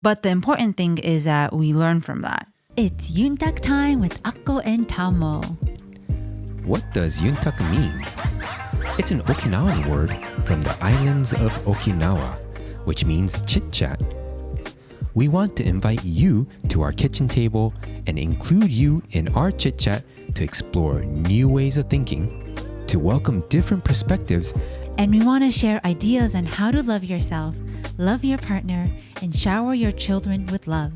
But the important thing is that we learn from that. It's Yuntaku time with Akko and Tamo. What does Yuntaku mean? It's an Okinawan word from the islands of Okinawa, which means chit-chat. We want to invite you to our kitchen table and include you in our chit-chat to explore new ways of thinking, to welcome different perspectives, and we want to share ideas on how to love yourself, love your partner, and shower your children with love.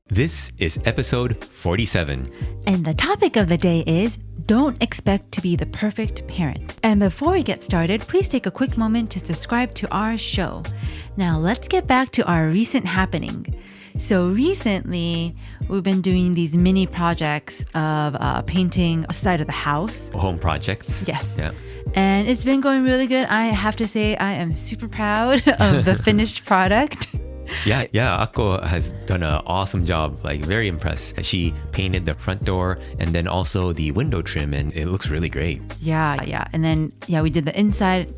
This is episode 47. And the topic of the day is don't expect to be the perfect parent. And before we get started, please take a quick moment to subscribe to our show. Now let's get back to our recent happening. So recently, we've been doing these mini projects of painting a side of the house. Home projects. Yes. Yeah. And it's been going really good. I have to say I am super proud of the finished product. Yeah, Akko has done an awesome job, like very impressed. She painted the front door and then also the window trim, and it looks really great. Yeah. And then, we did the inside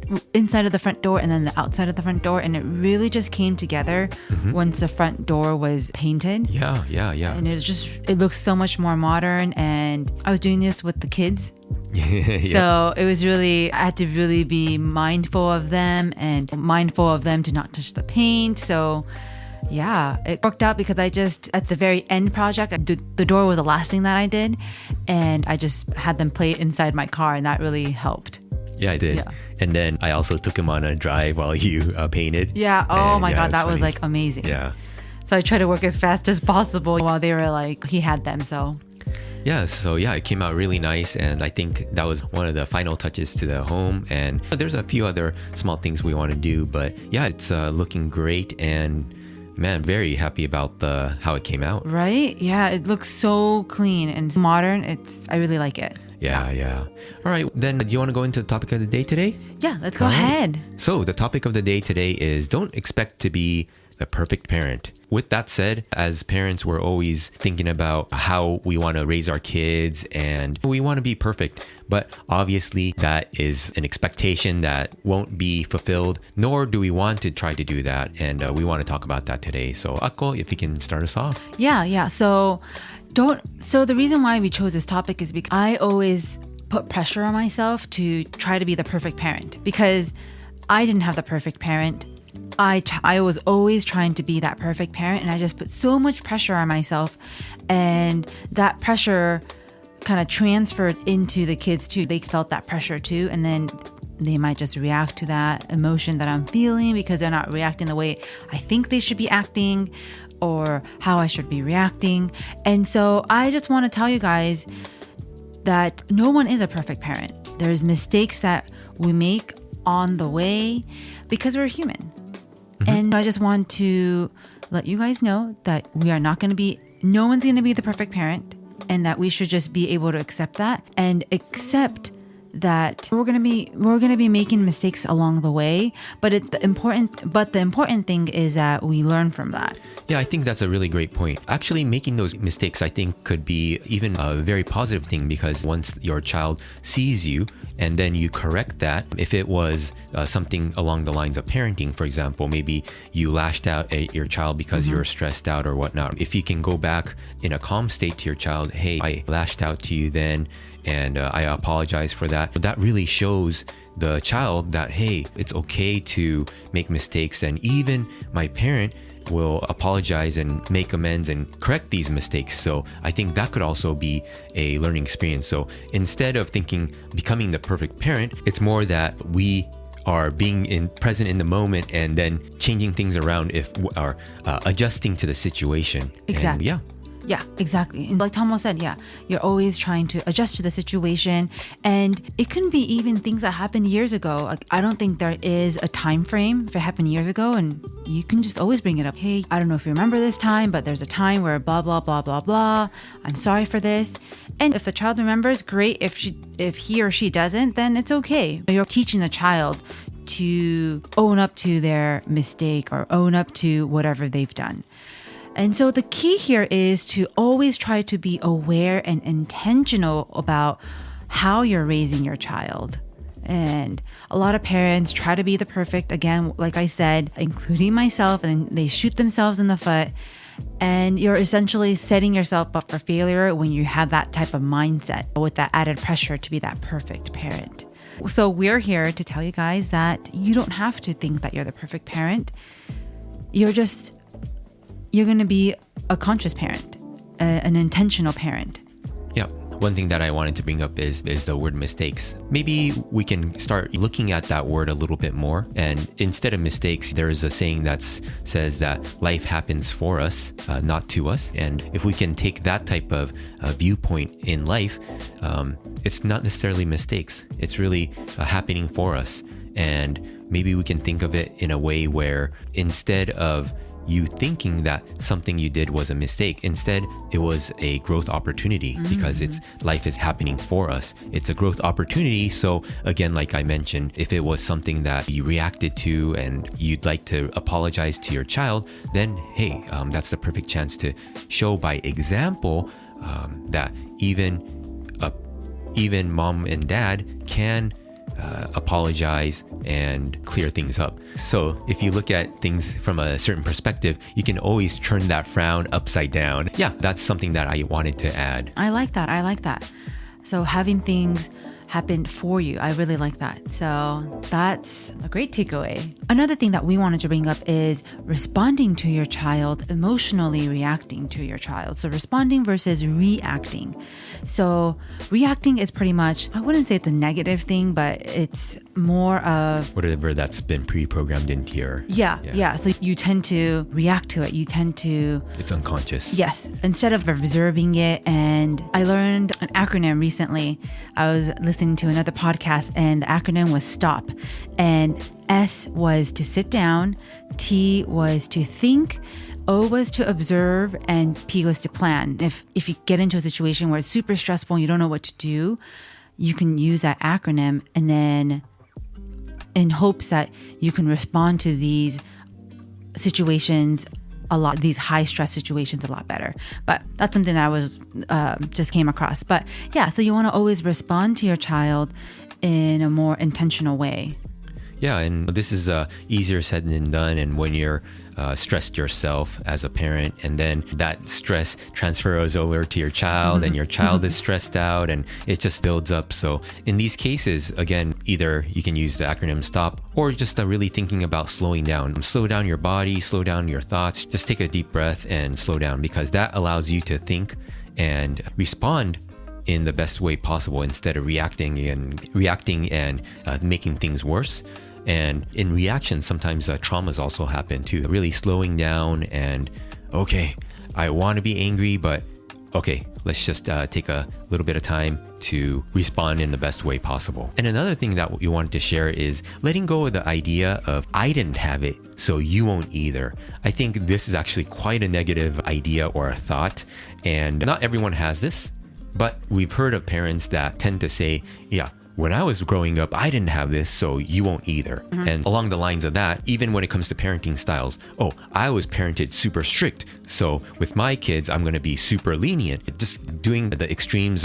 of the front door and then the outside of the front door, and it really just came together once the front door was painted. Yeah. And it looks so much more modern, and I was doing this with the kids. Yeah. So it was I had to really be mindful of them to not touch the paint. So yeah, it worked out because at the very end project, the door was the last thing that I did. And I just had them play it inside my car, and that really helped. Yeah, I did. Yeah. And then I also took him on a drive while you painted. Yeah. Oh my God, that was like amazing. Yeah. So I tried to work as fast as possible while they were he had them. So it came out really nice, and I think that was one of the final touches to the home. And there's a few other small things we want to do, but yeah, it's looking great, and man, very happy about how it came out. Right? Yeah, it looks so clean and modern. I really like it. Yeah. All right, then do you want to go into the topic of the day today? Yeah, let's go ahead. So the topic of the day today is don't expect to be the perfect parent. With that said, as parents, we're always thinking about how we want to raise our kids and we want to be perfect. But obviously, that is an expectation that won't be fulfilled, nor do we want to try to do that. And we want to talk about that today. So, Akko, if you can start us off. Yeah. So the reason why we chose this topic is because I always put pressure on myself to try to be the perfect parent because I didn't have the perfect parent. I was always trying to be that perfect parent, and I just put so much pressure on myself, and that pressure kind of transferred into the kids too. They felt that pressure too, and then they might just react to that emotion that I'm feeling because they're not reacting the way I think they should be acting or how I should be reacting. And so I just want to tell you guys that no one is a perfect parent. There's mistakes that we make on the way because we're human. And I just want to let you guys know that no one's going to be the perfect parent, and that we should just be able to accept that and accept that we're going to be making mistakes along the way, but the important thing is that we learn from that. Yeah, I think that's a really great point. Actually, making those mistakes, I think, could be even a very positive thing, because once your child sees you and then you correct that, if it was something along the lines of parenting, for example, maybe you lashed out at your child because you're stressed out or whatnot. If you can go back in a calm state to your child, hey, I lashed out to you then, and I apologize for that. That really shows the child that, hey, it's okay to make mistakes, and even my parent will apologize and make amends and correct these mistakes. So I think that could also be a learning experience. So instead of becoming the perfect parent, it's more that we are being present in the moment and then changing things around or adjusting to the situation. Exactly. And Yeah, exactly. And like Tamo said, you're always trying to adjust to the situation. And it can be even things that happened years ago. Like, I don't think there is a time frame if it happened years ago, and you can just always bring it up. Hey, I don't know if you remember this time, but there's a time where blah, blah, blah, blah, blah. I'm sorry for this. And if the child remembers, great. If he or she doesn't, then it's okay. You're teaching the child to own up to their mistake or own up to whatever they've done. And so the key here is to always try to be aware and intentional about how you're raising your child. And a lot of parents try to be the perfect, again, like I said, including myself, and they shoot themselves in the foot. And you're essentially setting yourself up for failure when you have that type of mindset with that added pressure to be that perfect parent. So we're here to tell you guys that you don't have to think that you're the perfect parent. You're going to be a conscious parent, an intentional parent. Yeah. One thing that I wanted to bring up is the word mistakes. Maybe we can start looking at that word a little bit more. And instead of mistakes, there is a saying that says that life happens for us, not to us. And if we can take that type of viewpoint in life, it's not necessarily mistakes. It's really happening for us. And maybe we can think of it in a way where instead of you thinking that something you did was a mistake, instead it was a growth opportunity because life is happening for us. It's a growth opportunity. So again, like I mentioned, if it was something that you reacted to and you'd like to apologize to your child, then hey, that's the perfect chance to show by example that even mom and dad can apologize and clear things up. So if you look at things from a certain perspective, you can always turn that frown upside down. Yeah, that's something that I wanted to add. I like that. So having things happen for you, I really like that. So that's a great takeaway. Another thing that we wanted to bring up is responding to your child, emotionally reacting to your child. So responding versus reacting. So reacting is pretty much, I wouldn't say it's a negative thing, but it's more of whatever that's been pre-programmed into your... Yeah. So you tend to react to it. It's unconscious. Yes. Instead of observing it. And I learned an acronym recently. I was listening to another podcast and the acronym was STOP. And S was to sit down, T was to think, O was to observe, and P was to plan. If you get into a situation where it's super stressful and you don't know what to do, you can use that acronym and then in hopes that you can respond to these situations these high stress situations a lot better. But that's something that I was just came across. But yeah, so you want to always respond to your child in a more intentional way. Yeah, and this is easier said than done. And when you're stressed yourself as a parent, and then that stress transfers over to your child, and your child is stressed out, and it just builds up. So in these cases, again, either you can use the acronym STOP, or just really thinking about slowing down. Slow down your body, slow down your thoughts. Just take a deep breath and slow down, because that allows you to think and respond in the best way possible instead of reacting and making things worse. And in reaction, sometimes traumas also happen too. Really slowing down and, okay, I want to be angry, but okay, let's just take a little bit of time to respond in the best way possible. And another thing that we wanted to share is letting go of the idea of I didn't have it, so you won't either. I think this is actually quite a negative idea or a thought, and not everyone has this, but we've heard of parents that tend to say, yeah, when I was growing up, I didn't have this, so you won't either. And along the lines of that, even when it comes to parenting styles, I was parented super strict, so with my kids, I'm going to be super lenient. Just doing the extremes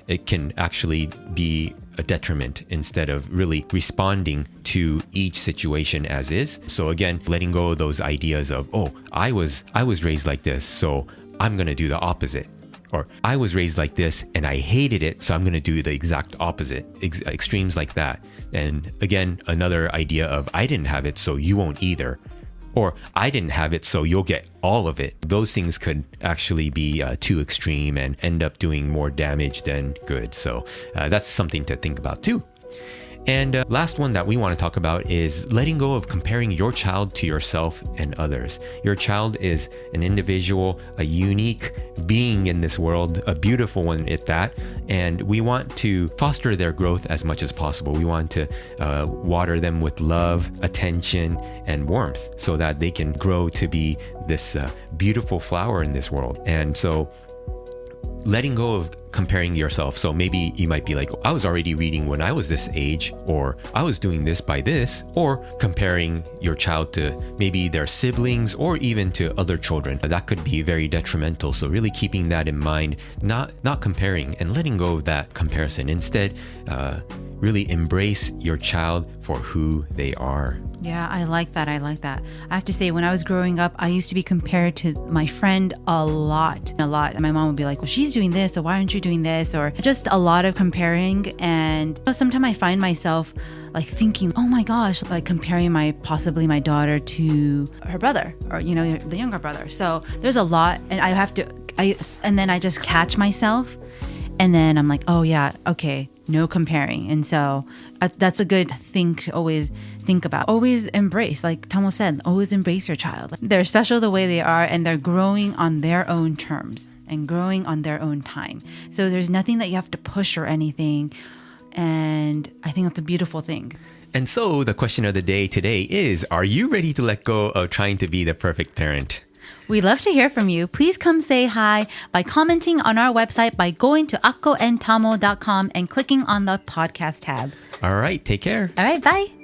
it can actually be a detriment instead of really responding to each situation as is. So again, letting go of those ideas of, I was raised like this, so I'm going to do the opposite. Or I was raised like this and I hated it, so I'm going to do the exact opposite. Extremes like that. And again, another idea of I didn't have it, so you won't either. Or I didn't have it, so you'll get all of it. Those things could actually be too extreme and end up doing more damage than good. So that's something to think about too. And last one that we want to talk about is letting go of comparing your child to yourself and others. Your child is an individual, a unique being in this world, a beautiful one at that. And we want to foster their growth as much as possible. We want to water them with love, attention, and warmth so that they can grow to be this beautiful flower in this world. And so letting go of comparing yourself. So maybe you might be like, I was already reading when I was this age, or I was doing this by this, or comparing your child to maybe their siblings or even to other children. That could be very detrimental. So really keeping that in mind, not comparing and letting go of that comparison. Instead, really embrace your child for who they are. Yeah, I like that. I have to say, when I was growing up, I used to be compared to my friend a lot. And my mom would be like, well, she's doing this, so why aren't you doing this? Or just a lot of comparing. And sometimes I find myself like thinking, oh my gosh, like comparing possibly my daughter to her brother or, the younger brother. So there's a lot. And and then I just catch myself. And then I'm like, oh yeah, okay, no comparing. And so that's a good thing to always think about. Always embrace, like Tomo said, always embrace your child. They're special the way they are, and they're growing on their own terms and growing on their own time. So there's nothing that you have to push or anything. And I think that's a beautiful thing. And so the question of the day today is, are you ready to let go of trying to be the perfect parent? We'd love to hear from you. Please come say hi by commenting on our website by going to akkoandtamo.com and clicking on the podcast tab. All right, take care. All right, bye.